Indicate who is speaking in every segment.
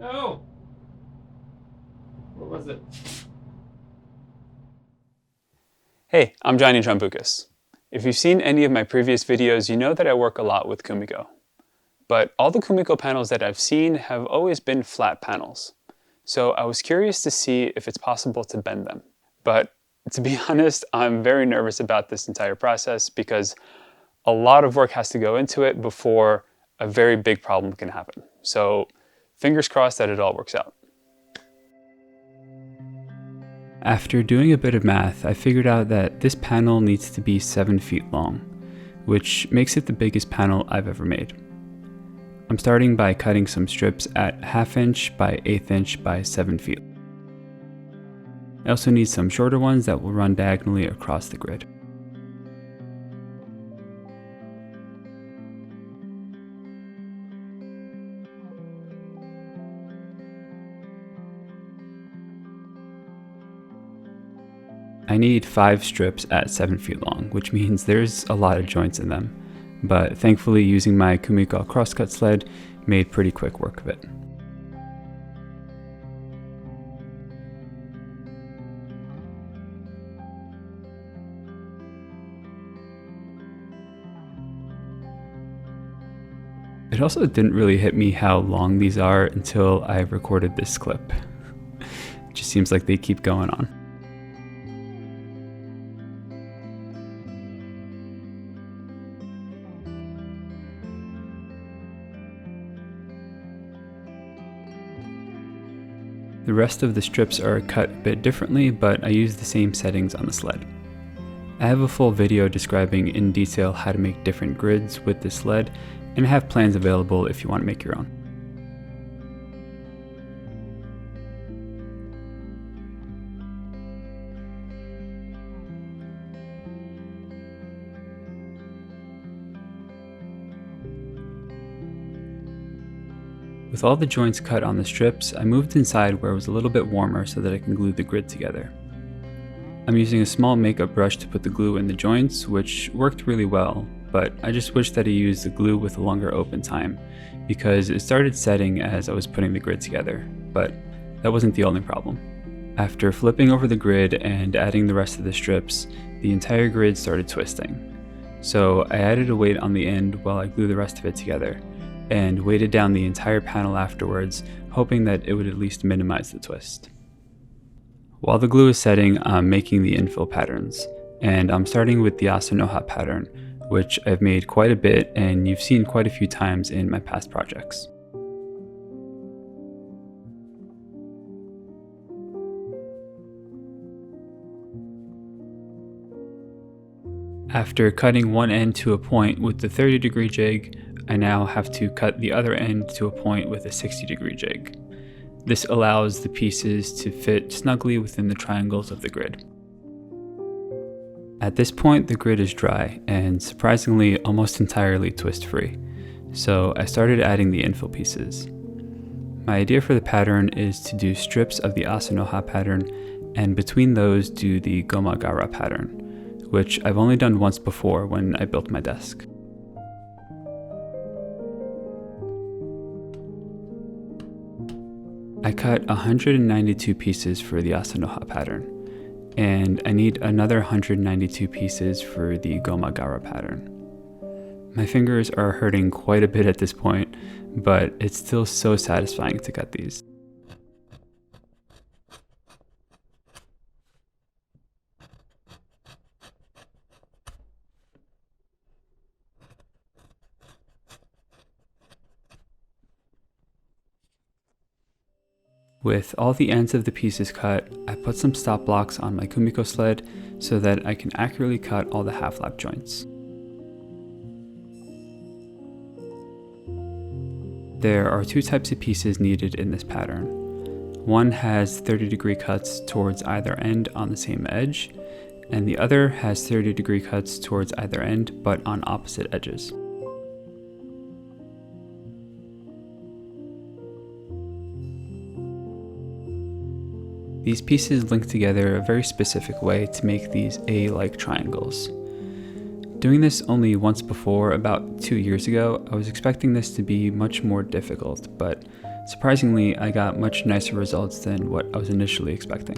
Speaker 1: No! What was it? Hey, I'm Johnny Jambukas. If you've seen any of my previous videos, you know that I work a lot with Kumiko. But all the Kumiko panels that I've seen have always been flat panels. So I was curious to see if it's possible to bend them. But to be honest, I'm very nervous about this entire process because a lot of work has to go into it before a very big problem can happen. So fingers crossed that it all works out. After doing a bit of math, I figured out that this panel needs to be 7 feet long, which makes it the biggest panel I've ever made. I'm starting by cutting some strips at 1/2 inch by 1/8 inch by 7 feet. I also need some shorter ones that will run diagonally across the grid. I need 5 strips at 7 feet long, which means there's a lot of joints in them, but thankfully using my Kumiko crosscut sled made pretty quick work of it. It also didn't really hit me how long these are until I recorded this clip. It just seems like they keep going on. The rest of the strips are cut a bit differently, but I use the same settings on the sled. I have a full video describing in detail how to make different grids with this sled, and I have plans available if you want to make your own. With all the joints cut on the strips, I moved inside where it was a little bit warmer so that I can glue the grid together. I'm using a small makeup brush to put the glue in the joints, which worked really well, but I just wish that I used the glue with a longer open time, because it started setting as I was putting the grid together, but that wasn't the only problem. After flipping over the grid and adding the rest of the strips, the entire grid started twisting. So I added a weight on the end while I glued the rest of it together, and weighted down the entire panel afterwards, hoping that it would at least minimize the twist. While the glue is setting, I'm making the infill patterns, and I'm starting with the Asanoha pattern, which I've made quite a bit and you've seen quite a few times in my past projects. After cutting one end to a point with the 30-degree jig, I now have to cut the other end to a point with a 60-degree jig. This allows the pieces to fit snugly within the triangles of the grid. At this point, the grid is dry and surprisingly almost entirely twist-free, so I started adding the infill pieces. My idea for the pattern is to do strips of the Asanoha pattern and between those do the Gomagara pattern, which I've only done once before when I built my desk. I cut 192 pieces for the Asanoha pattern, and I need another 192 pieces for the Gomagara pattern. My fingers are hurting quite a bit at this point, but it's still so satisfying to cut these. With all the ends of the pieces cut, I put some stop blocks on my Kumiko sled so that I can accurately cut all the half-lap joints. There are 2 types of pieces needed in this pattern. One has 30-degree cuts towards either end on the same edge, and the other has 30-degree cuts towards either end but on opposite edges. These pieces link together a very specific way to make these A-like triangles. Doing this only once before, about 2 years ago, I was expecting this to be much more difficult, but Surprisingly, I got much nicer results than what I was initially expecting.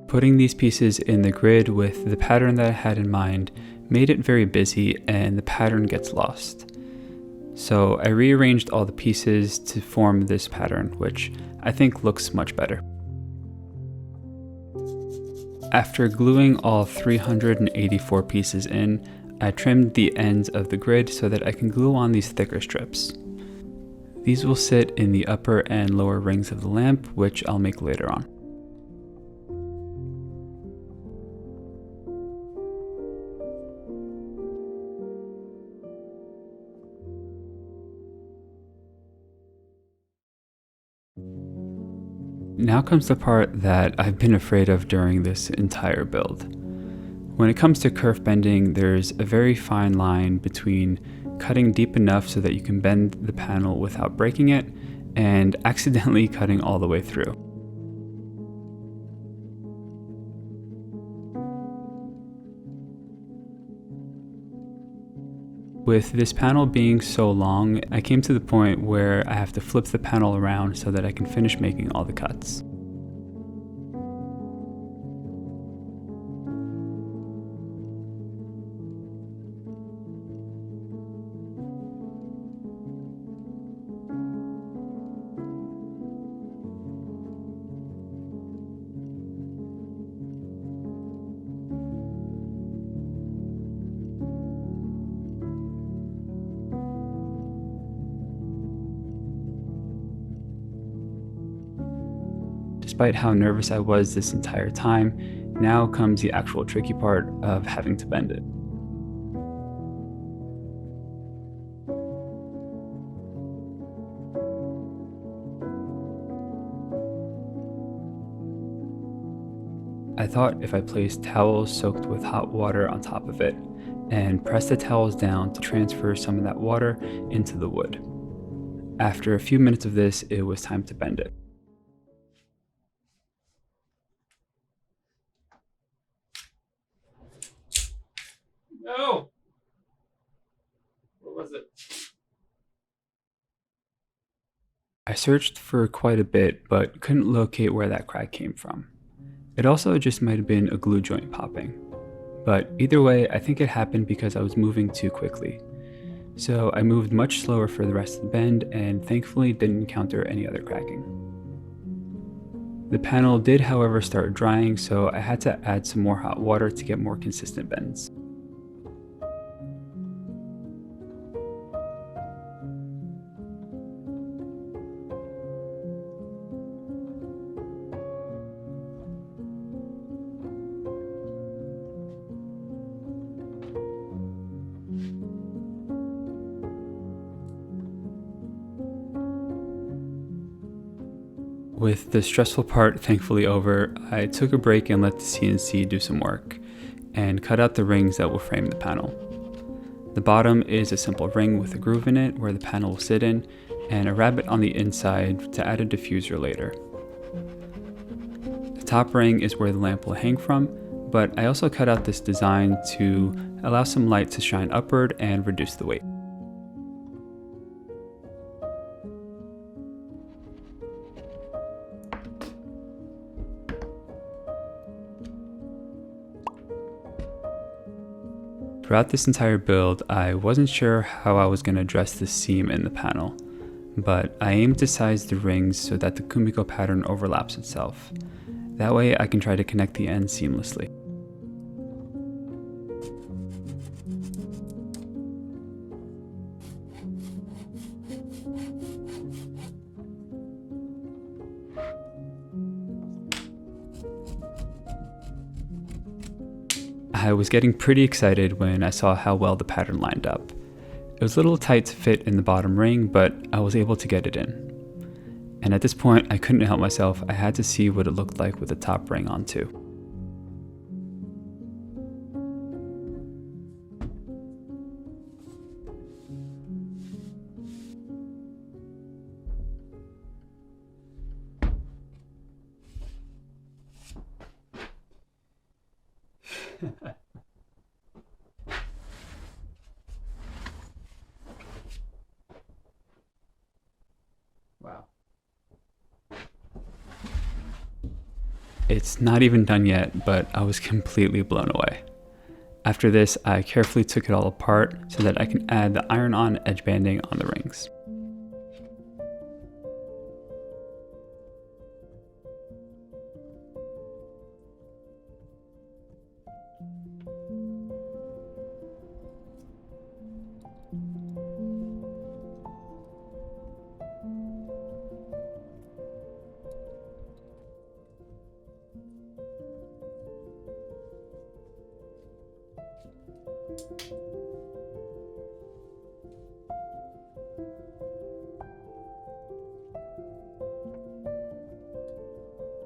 Speaker 1: Putting these pieces in the grid with the pattern that I had in mind made it very busy and the pattern gets lost. So I rearranged all the pieces to form this pattern, which I think looks much better. After gluing all 384 pieces in, I trimmed the ends of the grid so that I can glue on these thicker strips. These will sit in the upper and lower rings of the lamp, which I'll make later on. Now comes the part that I've been afraid of during this entire build. When it comes to kerf bending, there's a very fine line between cutting deep enough so that you can bend the panel without breaking it, and accidentally cutting all the way through. With this panel being so long, I came to the point where I have to flip the panel around so that I can finish making all the cuts. Despite how nervous I was this entire time, now comes the actual tricky part of having to bend it. I thought if I placed towels soaked with hot water on top of it and pressed the towels down to transfer some of that water into the wood. After a few minutes of this, it was time to bend it.
Speaker 2: No! Where was it?
Speaker 1: I searched for quite a bit, but couldn't locate where that crack came from. It also just might have been a glue joint popping. But either way, I think it happened because I was moving too quickly. So I moved much slower for the rest of the bend and thankfully didn't encounter any other cracking. The panel did, however, start drying, so I had to add some more hot water to get more consistent bends. With the stressful part thankfully over, I took a break and let the CNC do some work, and cut out the rings that will frame the panel. The bottom is a simple ring with a groove in it where the panel will sit in, and a rabbet on the inside to add a diffuser later. The top ring is where the lamp will hang from, but I also cut out this design to allow some light to shine upward and reduce the weight. Throughout this entire build, I wasn't sure how I was going to address the seam in the panel, but I aimed to size the rings so that the Kumiko pattern overlaps itself. That way I can try to connect the ends seamlessly. I was getting pretty excited when I saw how well the pattern lined up. It was a little tight to fit in the bottom ring, but I was able to get it in. And at this point, I couldn't help myself. I had to see what it looked like with the top ring on too. It's not even done yet, but I was completely blown away. After this, I carefully took it all apart so that I can add the iron-on edge banding on the rings.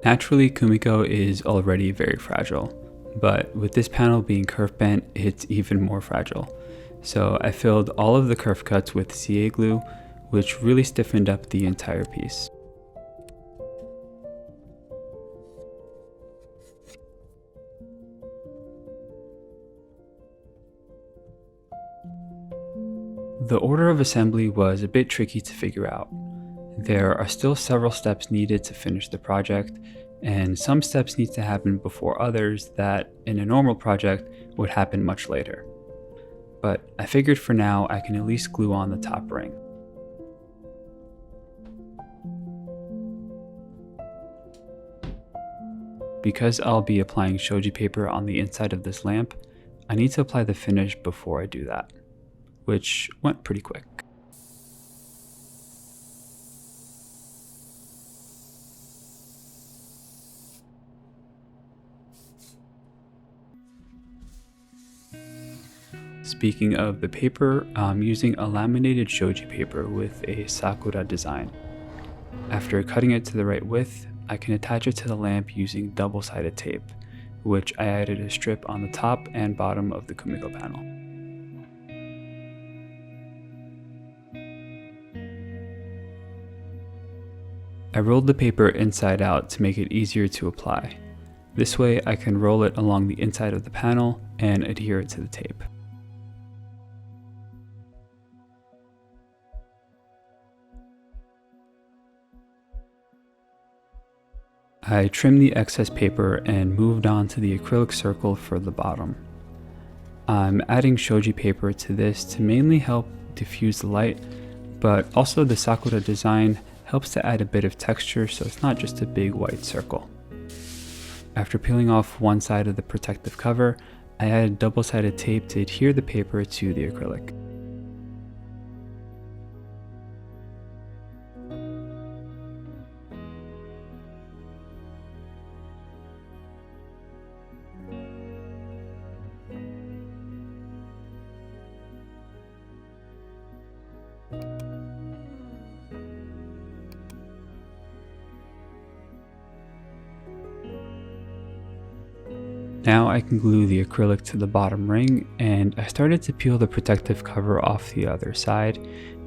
Speaker 1: Naturally, Kumiko is already very fragile, but with this panel being curve bent, it's even more fragile. So I filled all of the curve cuts with CA glue, which really stiffened up the entire piece. The order of assembly was a bit tricky to figure out. There are still several steps needed to finish the project, and some steps need to happen before others that, in a normal project, would happen much later. But I figured for now I can at least glue on the top ring. Because I'll be applying shoji paper on the inside of this lamp, I need to apply the finish before I do that, which went pretty quick. Speaking of the paper, I'm using a laminated shoji paper with a sakura design. After cutting it to the right width, I can attach it to the lamp using double-sided tape, which I added a strip on the top and bottom of the Kumiko panel. I rolled the paper inside out to make it easier to apply. This way I can roll it along the inside of the panel and adhere it to the tape. I trimmed the excess paper and moved on to the acrylic circle for the bottom. I'm adding shoji paper to this to mainly help diffuse the light, but also the sakura design helps to add a bit of texture so it's not just a big white circle. After peeling off one side of the protective cover, I added double-sided tape to adhere the paper to the acrylic. Now I can glue the acrylic to the bottom ring, and I started to peel the protective cover off the other side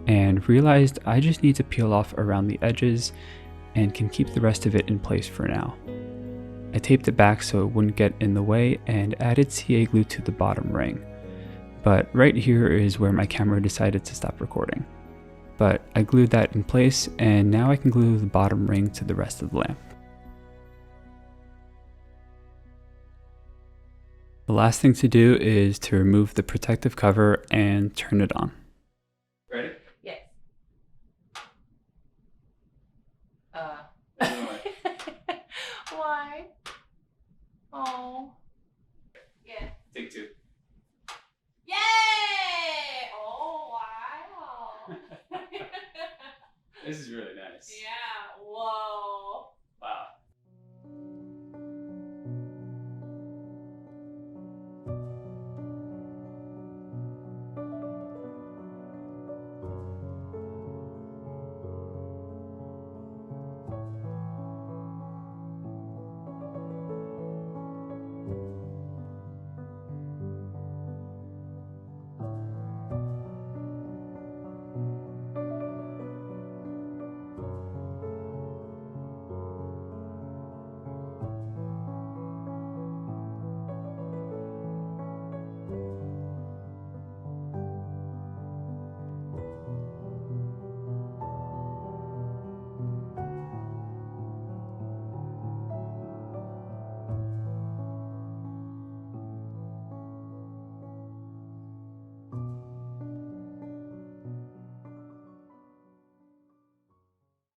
Speaker 1: and realized I just need to peel off around the edges and can keep the rest of it in place for now. I taped it back so it wouldn't get in the way and added CA glue to the bottom ring. But right here is where my camera decided to stop recording. But I glued that in place, and now I can glue the bottom ring to the rest of the lamp. The last thing to do is to remove the protective cover and turn it on.